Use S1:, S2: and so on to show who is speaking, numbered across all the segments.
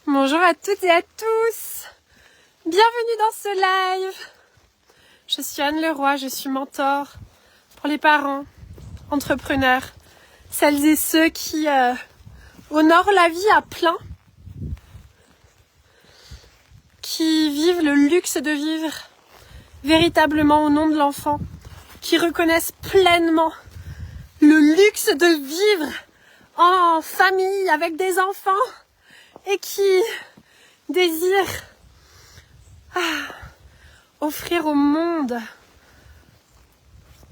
S1: Bonjour à toutes et à tous. Bienvenue dans ce live. Je suis Anne Leroy, je suis mentor pour les parents, entrepreneurs, celles et ceux qui honorent la vie à plein, qui vivent le luxe de vivre véritablement au nom de l'enfant, qui reconnaissent pleinement le luxe de vivre en famille avec des enfants et qui désirent offrir au monde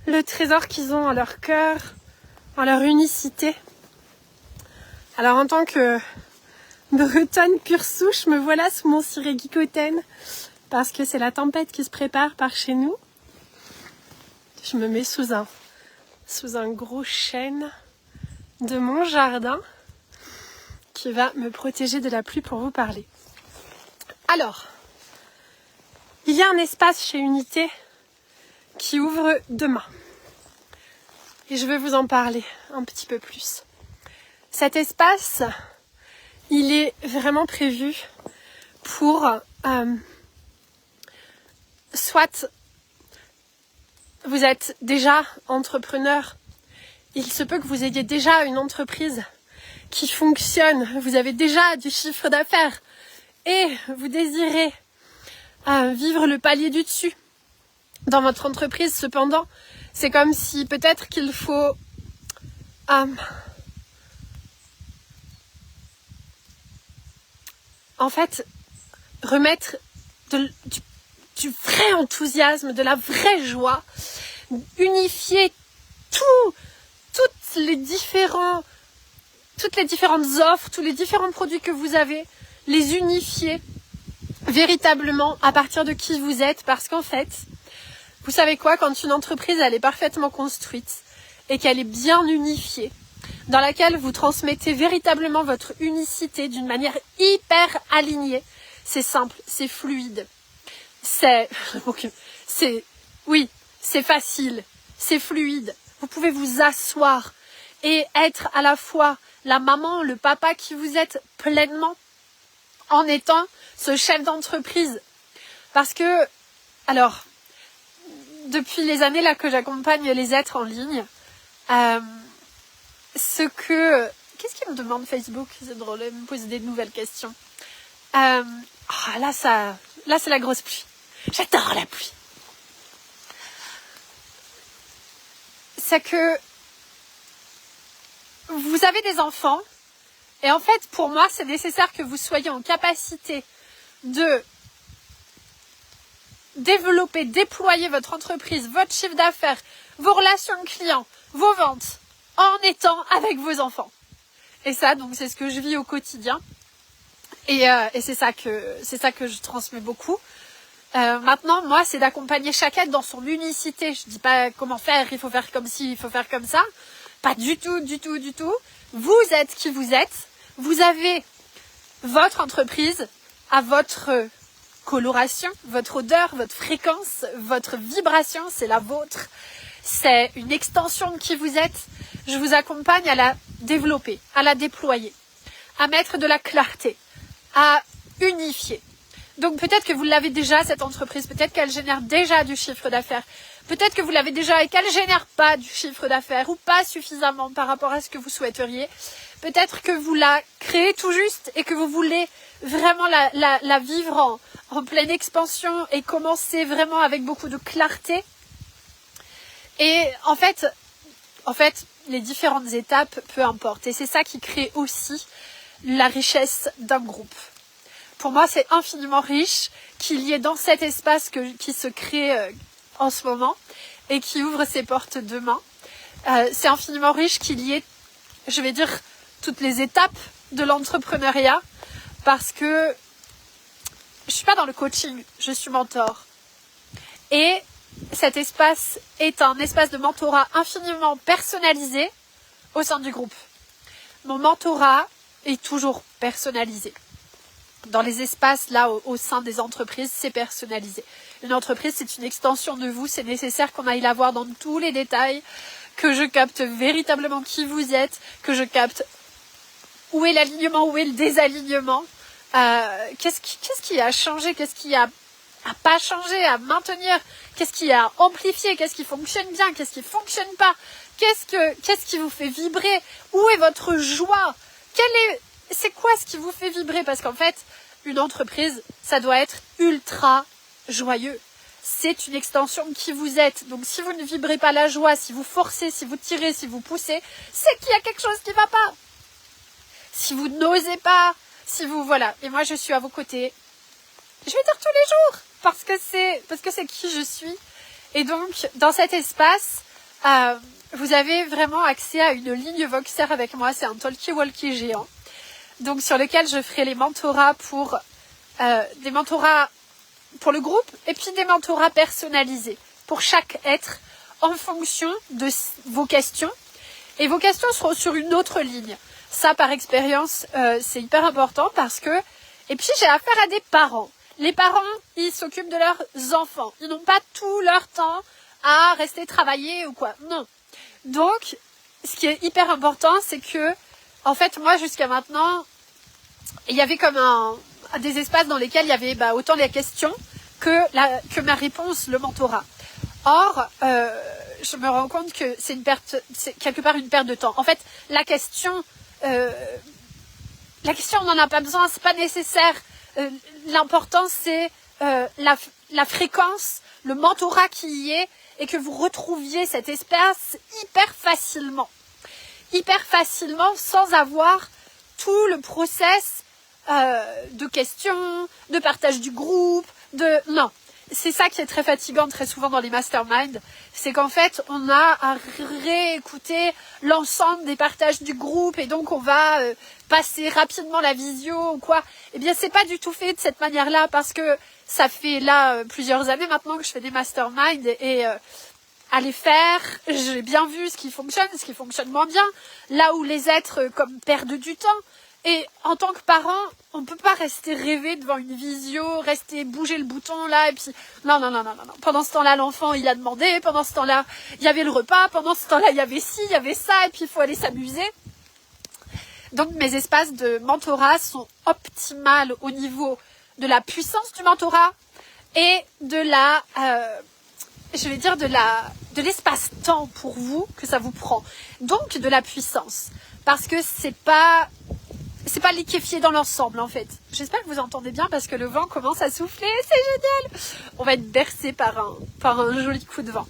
S1: le trésor qu'ils ont en leur cœur, en leur unicité. Alors en tant que bretonne pure souche, me voilà sous mon ciré guicoten parce que c'est la tempête qui se prépare par chez nous. Je me mets sous un gros chêne de mon jardin qui va me protéger de la pluie pour vous parler. Alors, il y a un espace chez Unité qui ouvre demain. Et je vais vous en parler un petit peu plus. Cet espace, il est vraiment prévu pour soit vous êtes déjà entrepreneur, il se peut que vous ayez déjà une entreprise qui fonctionne, vous avez déjà du chiffre d'affaires et vous désirez vivre le palier du dessus dans votre entreprise. Cependant, c'est comme si peut-être qu'il faut en fait remettre du vrai enthousiasme, de la vraie joie, unifier toutes les différentes offres, tous les différents produits que vous avez, les unifier véritablement à partir de qui vous êtes, parce qu'en fait, vous savez quoi, quand une entreprise elle est parfaitement construite et qu'elle est bien unifiée, dans laquelle vous transmettez véritablement votre unicité d'une manière hyper alignée, c'est simple, c'est fluide, c'est facile, c'est fluide. Vous pouvez vous asseoir et être à la fois la maman, le papa qui vous êtes pleinement en étant ce chef d'entreprise. Parce que, alors, depuis les années là que j'accompagne les êtres en ligne, qu'est-ce qu'il me demande Facebook? C'est drôle, il me pose des nouvelles questions. Là c'est la grosse pluie. J'adore la pluie. C'est que vous avez des enfants et en fait pour moi c'est nécessaire que vous soyez en capacité de développer, déployer votre entreprise, votre chiffre d'affaires, vos relations clients, vos ventes en étant avec vos enfants. Et ça donc c'est ce que je vis au quotidien et c'est ça que je transmets beaucoup. Maintenant, moi, c'est d'accompagner chaque être dans son unicité. Je dis pas comment faire, il faut faire comme ci, il faut faire comme ça. Pas du tout, du tout, du tout. Vous êtes qui vous êtes. Vous avez votre entreprise à votre coloration, votre odeur, votre fréquence, votre vibration, c'est la vôtre. C'est une extension de qui vous êtes. Je vous accompagne à la développer, à la déployer, à mettre de la clarté, à unifier. Donc peut-être que vous l'avez déjà cette entreprise, peut-être qu'elle génère déjà du chiffre d'affaires, peut-être que vous l'avez déjà et qu'elle ne génère pas du chiffre d'affaires ou pas suffisamment par rapport à ce que vous souhaiteriez. Peut-être que vous la créez tout juste et que vous voulez vraiment la vivre en pleine expansion et commencer vraiment avec beaucoup de clarté. Et en fait, les différentes étapes, peu importe. Et c'est ça qui crée aussi la richesse d'un groupe. Pour moi, c'est infiniment riche qu'il y ait dans cet espace qui se crée en ce moment et qui ouvre ses portes demain. C'est infiniment riche qu'il y ait, je vais dire, toutes les étapes de l'entrepreneuriat parce que je suis pas dans le coaching, je suis mentor. Et cet espace est un espace de mentorat infiniment personnalisé au sein du groupe. Mon mentorat est toujours personnalisé. Dans les espaces, là, au sein des entreprises, c'est personnalisé. Une entreprise, c'est une extension de vous. C'est nécessaire qu'on aille la voir dans tous les détails, que je capte véritablement qui vous êtes, que je capte où est l'alignement, où est le désalignement, Qu'est-ce qui a changé? Qu'est-ce qui a pas changé, à maintenir? Qu'est-ce qui a amplifié? Qu'est-ce qui fonctionne bien? Qu'est-ce qui fonctionne pas? Qu'est-ce qui vous fait vibrer? Où est votre joie? C'est quoi ce qui vous fait vibrer? Parce qu'en fait, une entreprise, ça doit être ultra joyeux. C'est une extension de qui vous êtes. Donc si vous ne vibrez pas la joie, si vous forcez, si vous tirez, si vous poussez, c'est qu'il y a quelque chose qui ne va pas. Si vous n'osez pas, si vous... Voilà. Et moi, je suis à vos côtés. Je vais dire tous les jours. Parce que c'est qui je suis. Et donc, dans cet espace, vous avez vraiment accès à une ligne Voxer avec moi. C'est un talkie-walkie géant. Donc, sur lequel je ferai les mentorats pour... des mentorats pour le groupe et puis des mentorats personnalisés pour chaque être en fonction de vos questions. Et vos questions seront sur une autre ligne. Ça, par expérience, c'est hyper important parce que... Et puis, j'ai affaire à des parents. Les parents, ils s'occupent de leurs enfants. Ils n'ont pas tout leur temps à rester travailler ou quoi. Non. Donc, ce qui est hyper important, c'est que, en fait, moi, jusqu'à maintenant, il y avait comme des espaces dans lesquels il y avait autant les questions que ma réponse, le mentorat. Or, je me rends compte que c'est quelque part une perte de temps. En fait, la question, on n'en a pas besoin, c'est pas nécessaire. L'important, c'est la fréquence, le mentorat qui y est, et que vous retrouviez cet espace hyper facilement sans avoir tout le process de questions, de partage du groupe, non. C'est ça qui est très fatigant très souvent dans les masterminds, c'est qu'en fait on a à réécouter l'ensemble des partages du groupe et donc on va passer rapidement la visio ou quoi. Eh bien c'est pas du tout fait de cette manière-là parce que ça fait là plusieurs années maintenant que je fais des masterminds et à les faire, j'ai bien vu ce qui fonctionne moins bien, là où les êtres comme perdent du temps. Et en tant que parent, on ne peut pas rester rêver devant une visio, rester bouger le bouton là, et puis non. Pendant ce temps-là, l'enfant, il a demandé, pendant ce temps-là, il y avait le repas, pendant ce temps-là, il y avait ci, il y avait ça, et puis il faut aller s'amuser. Donc mes espaces de mentorat sont optimales au niveau de la puissance du mentorat et de de l'espace-temps pour vous que ça vous prend. Donc de la puissance. Parce que c'est pas liquéfié dans l'ensemble en fait. J'espère que vous entendez bien parce que le vent commence à souffler, c'est génial. On va être bercé par un joli coup de vent.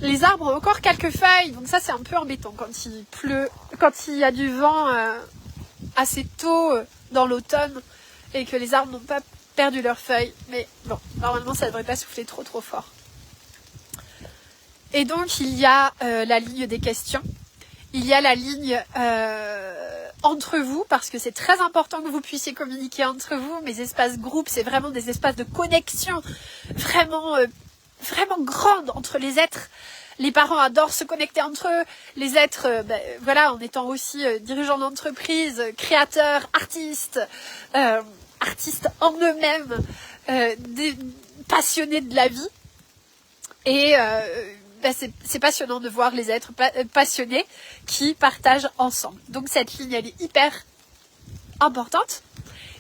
S1: Les arbres ont encore quelques feuilles, donc ça c'est un peu embêtant quand il pleut, quand il y a du vent assez tôt dans l'automne et que les arbres n'ont pas perdu leurs feuilles. Mais bon, normalement ça ne devrait pas souffler trop fort. Et donc il y a la ligne des questions. Il y a la ligne entre vous, parce que c'est très important que vous puissiez communiquer entre vous. Mes espaces groupes, c'est vraiment des espaces de connexion vraiment grandes entre les êtres. Les parents adorent se connecter entre eux. Les êtres, en étant aussi dirigeants d'entreprise, créateurs, artistes en eux-mêmes, passionnés de la vie. Et c'est passionnant de voir les êtres passionnés qui partagent ensemble. Donc cette ligne, elle est hyper importante.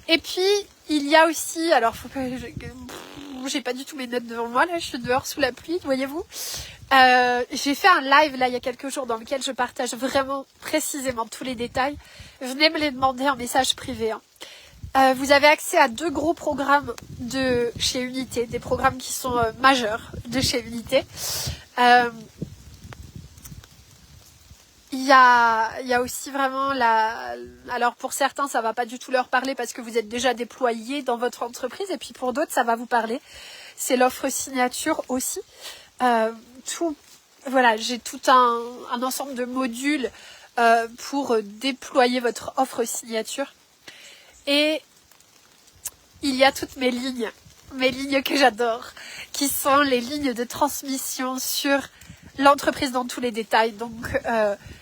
S1: Et puis, il y a aussi... Alors, faut que j'ai pas du tout mes notes devant moi, là, je suis dehors sous la pluie, voyez-vous. J'ai fait un live, là, il y a quelques jours, dans lequel je partage vraiment précisément tous les détails. Venez me les demander en message privé. Vous avez accès à 2 gros programmes de chez Unité, des programmes qui sont majeurs de chez Unité. Il y a aussi vraiment alors pour certains ça va pas du tout leur parler parce que vous êtes déjà déployés dans votre entreprise et puis pour d'autres ça va vous parler. C'est l'offre signature aussi. J'ai tout un ensemble de modules pour déployer votre offre signature. Et il y a toutes mes lignes que j'adore, qui sont les lignes de transmission sur l'entreprise dans tous les détails. Donc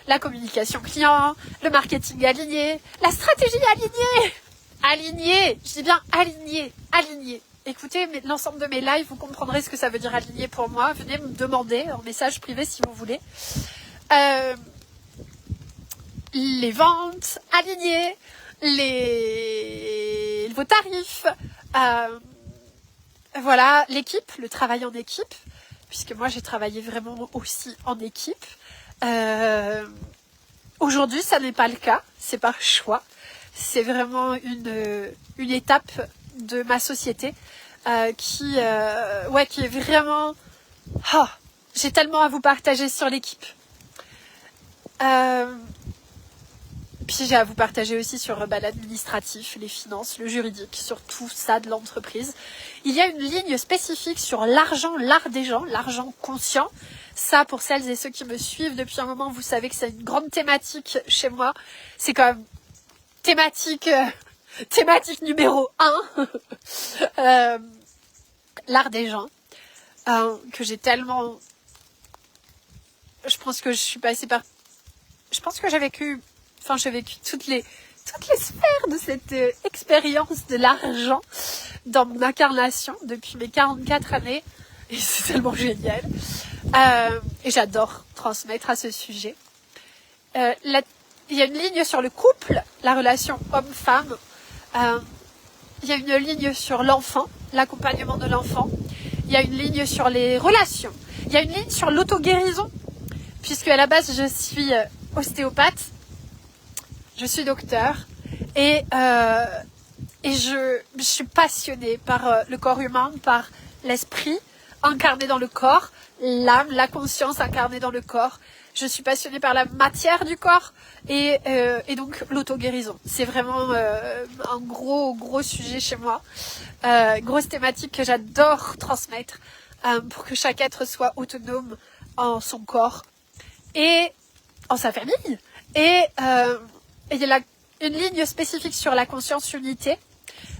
S1: la communication client, le marketing aligné, la stratégie alignée, je dis bien aligné. Écoutez l'ensemble de mes lives, vous comprendrez ce que ça veut dire aligné pour moi. Venez me demander en message privé si vous voulez. Les ventes alignées, vos tarifs, voilà, l'équipe, le travail en équipe, puisque moi j'ai travaillé vraiment aussi en équipe. Aujourd'hui, ça n'est pas le cas, c'est par choix. C'est vraiment une étape de ma société qui est vraiment... Oh, j'ai tellement à vous partager sur l'équipe. Puis j'ai à vous partager aussi sur l'administratif, les finances, le juridique, sur tout ça de l'entreprise. Il y a une ligne spécifique sur l'argent, l'art des gens, l'argent conscient. Ça, pour celles et ceux qui me suivent depuis un moment, vous savez que c'est une grande thématique chez moi. C'est quand même thématique numéro 1. L'art des gens. Que j'ai tellement... Je pense que je suis passée par... Je pense que j'ai vécu toutes les sphères de cette expérience de l'argent dans mon incarnation depuis mes 44 années. Et c'est tellement génial. Et j'adore transmettre à ce sujet. Il y a une ligne sur le couple, la relation homme-femme. Il y a une ligne sur l'enfant, l'accompagnement de l'enfant. Il y a une ligne sur les relations. Il y a une ligne sur l'auto-guérison. Puisque à la base, je suis ostéopathe. Je suis docteur et je suis passionnée par le corps humain, par l'esprit incarné dans le corps, l'âme, la conscience incarnée dans le corps. Je suis passionnée par la matière du corps et donc l'auto-guérison. C'est vraiment un gros sujet chez moi, grosse thématique que j'adore transmettre pour que chaque être soit autonome en son corps et en sa famille. Et il y a une ligne spécifique sur la conscience unité.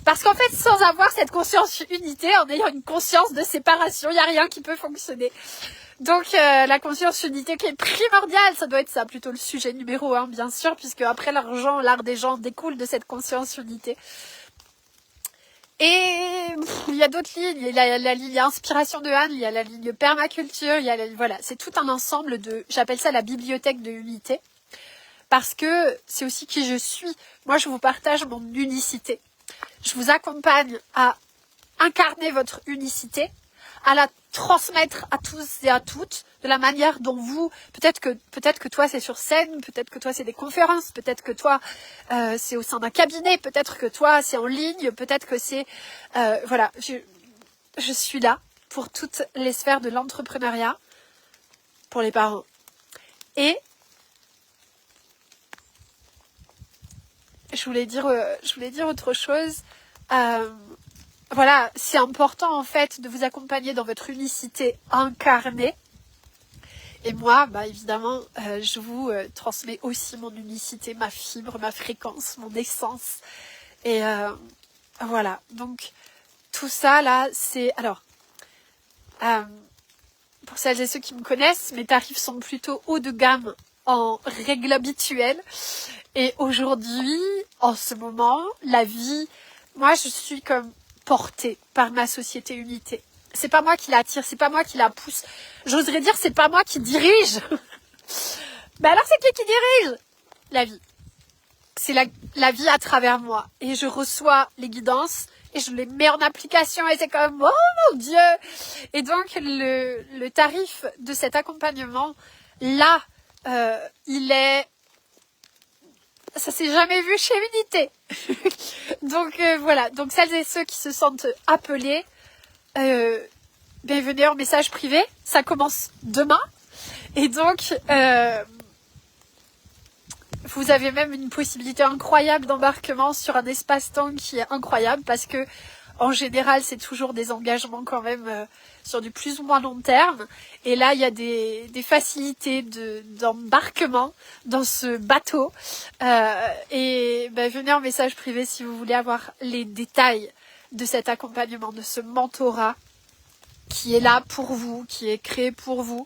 S1: Parce qu'en fait, sans avoir cette conscience unité, en ayant une conscience de séparation, il n'y a rien qui peut fonctionner. Donc la conscience unité qui est primordiale, ça doit être ça plutôt le sujet numéro 1, bien sûr, puisque après l'argent, l'art des gens découle de cette conscience unité. Et il y a d'autres lignes, il y a la ligne inspiration de Anne, il y a la ligne permaculture, voilà, c'est tout un ensemble j'appelle ça la bibliothèque de unité. Parce que c'est aussi qui je suis. Moi, je vous partage mon unicité. Je vous accompagne à incarner votre unicité, à la transmettre à tous et à toutes de la manière dont vous... Peut-être que toi, c'est sur scène, peut-être que toi, c'est des conférences, peut-être que toi, c'est au sein d'un cabinet, peut-être que toi, c'est en ligne, peut-être que c'est... voilà, je suis là pour toutes les sphères de l'entrepreneuriat, pour les parents. Et... Je voulais dire autre chose. Voilà, c'est important en fait de vous accompagner dans votre unicité incarnée. Et moi, évidemment, je vous transmets aussi mon unicité, ma fibre, ma fréquence, mon essence. Et voilà, donc tout ça là, c'est... Alors, pour celles et ceux qui me connaissent, mes tarifs sont plutôt haut de gamme en règle habituelle. Et aujourd'hui, en ce moment, la vie, moi je suis comme portée par ma société unité. C'est pas moi qui la tire, c'est pas moi qui la pousse. J'oserais dire c'est pas moi qui dirige. Mais alors c'est qui dirige? La vie. C'est la vie à travers moi. Et je reçois les guidances et je les mets en application et c'est comme oh mon Dieu. Et donc le tarif de cet accompagnement, là, il est... Ça s'est jamais vu chez Unité. Donc voilà, donc celles et ceux qui se sentent appelés, venez en message privé, ça commence demain. Et donc, vous avez même une possibilité incroyable d'embarquement sur un espace-temps qui est incroyable parce que en général, c'est toujours des engagements quand même sur du plus ou moins long terme. Et là, il y a des facilités d'embarquement dans ce bateau. Et venez en message privé si vous voulez avoir les détails de cet accompagnement, de ce mentorat qui est là pour vous, qui est créé pour vous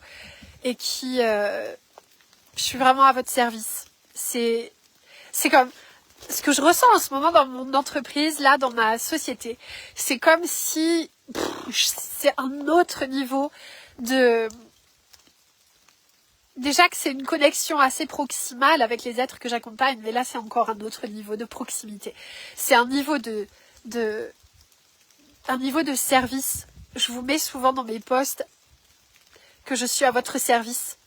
S1: et qui... je suis vraiment à votre service. C'est comme... Ce que je ressens en ce moment dans mon entreprise, là, dans ma société, c'est comme si c'est un autre niveau déjà que c'est une connexion assez proximale avec les êtres que j'accompagne, mais là c'est encore un autre niveau de proximité. C'est un niveau un niveau de service. Je vous mets souvent dans mes posts que je suis à votre service.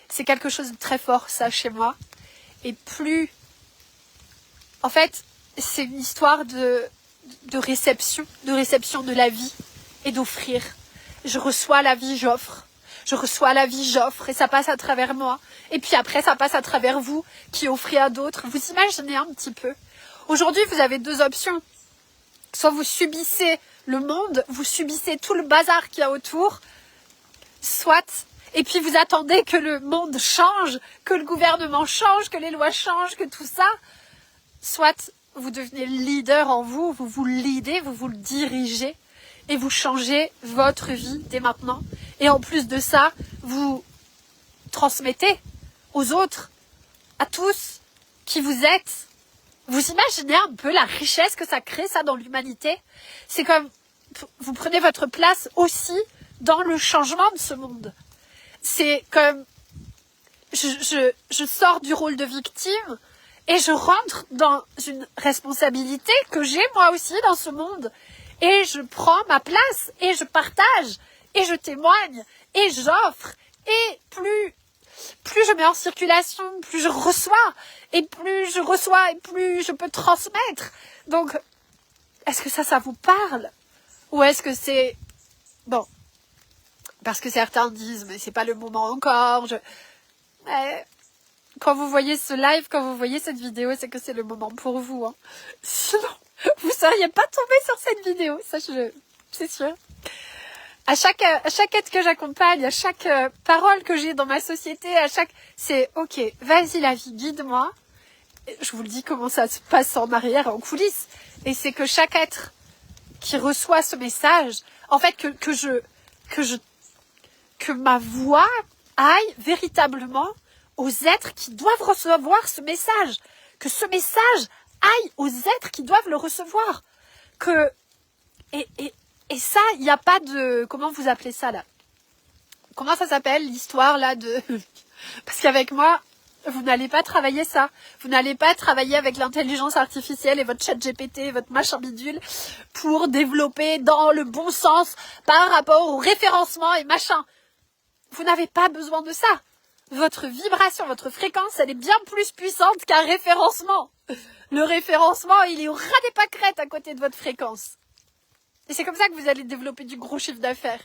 S1: C'est quelque chose de très fort, ça, chez moi. Et plus... En fait, c'est une histoire de réception de la vie et d'offrir. Je reçois la vie, j'offre. Je reçois la vie, j'offre, et ça passe à travers moi. Et puis après, ça passe à travers vous, qui offrez à d'autres. Vous imaginez un petit peu. Aujourd'hui, vous avez deux options. Soit vous subissez le monde, vous subissez tout le bazar qu'il y a autour, soit, et puis vous attendez que le monde change, que le gouvernement change, que les lois changent, que tout ça, soit vous devenez leader en vous, vous vous leadez, vous vous le dirigez, et vous changez votre vie dès maintenant. Et en plus de ça, vous transmettez aux autres, à tous, qui vous êtes. Vous imaginez un peu la richesse que ça crée, ça, dans l'humanité? C'est comme, vous prenez votre place aussi dans le changement de ce monde. C'est comme, je sors du rôle de victime et je rentre dans une responsabilité que j'ai moi aussi dans ce monde. Et je prends ma place et je partage et je témoigne et j'offre. Et plus je mets en circulation, plus je reçois, et plus je reçois, et plus je peux transmettre. Donc, est-ce que ça vous parle? Ou est-ce que c'est... Bon, parce que certains disent, mais c'est pas le moment encore. Quand vous voyez ce live, quand vous voyez cette vidéo, c'est que c'est le moment pour vous. Hein. Sinon, vous ne seriez pas tombé sur cette vidéo, ça c'est sûr. À chaque être que j'accompagne, à chaque parole que j'ai dans ma société, c'est ok, vas-y la vie, guide-moi. Je vous le dis comment ça se passe en arrière, en coulisses. Et c'est que chaque être qui reçoit ce message, en fait que ma voix aille véritablement aux êtres qui doivent recevoir ce message. Que ce message aille aux êtres qui doivent le recevoir. Et ça, il n'y a pas de... Comment vous appelez ça, là? Comment ça s'appelle, l'histoire, là, de... Parce qu'avec moi, vous n'allez pas travailler ça. Vous n'allez pas travailler avec l'intelligence artificielle et votre chat GPT, votre machin bidule, pour développer dans le bon sens par rapport au référencement et machin. Vous n'avez pas besoin de ça. Votre vibration, votre fréquence, elle est bien plus puissante qu'un référencement. Le référencement, il est au ras des pâquerettes à côté de votre fréquence. Et c'est comme ça que vous allez développer du gros chiffre d'affaires.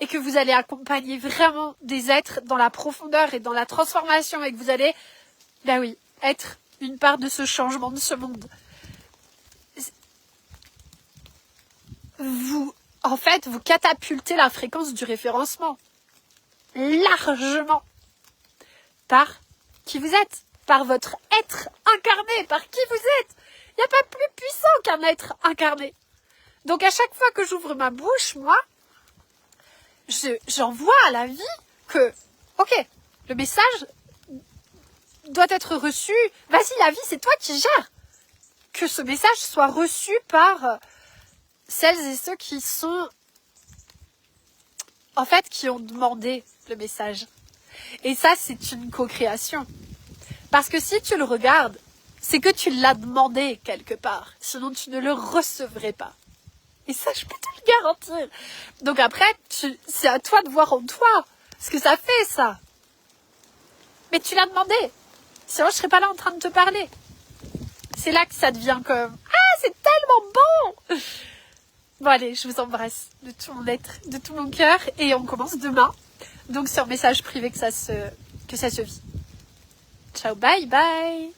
S1: Et que vous allez accompagner vraiment des êtres dans la profondeur et dans la transformation. Et que vous allez, ben oui, être une part de ce changement de ce monde. En fait, vous catapultez la fréquence du référencement. Largement. Par qui vous êtes. Par votre être incarné. Par qui vous êtes. Il n'y a pas plus puissant qu'un être incarné. Donc à chaque fois que j'ouvre ma bouche, moi, j'envoie à la vie que, ok, le message doit être reçu. Vas-y, la vie, c'est toi qui gères. Que ce message soit reçu par celles et ceux qui sont, en fait, qui ont demandé le message. Et ça, c'est une co-création. Parce que si tu le regardes, c'est que tu l'as demandé quelque part. Sinon, tu ne le recevrais pas. Et ça, je peux te le garantir. Donc après, c'est à toi de voir en toi ce que ça fait, ça. Mais tu l'as demandé. Sinon, je ne serais pas là en train de te parler. C'est là que ça devient comme... Ah, c'est tellement bon. Bon, allez, je vous embrasse de tout mon être, de tout mon cœur. Et on commence demain. Donc, sur message privé que ça se vit. Ciao, bye, bye.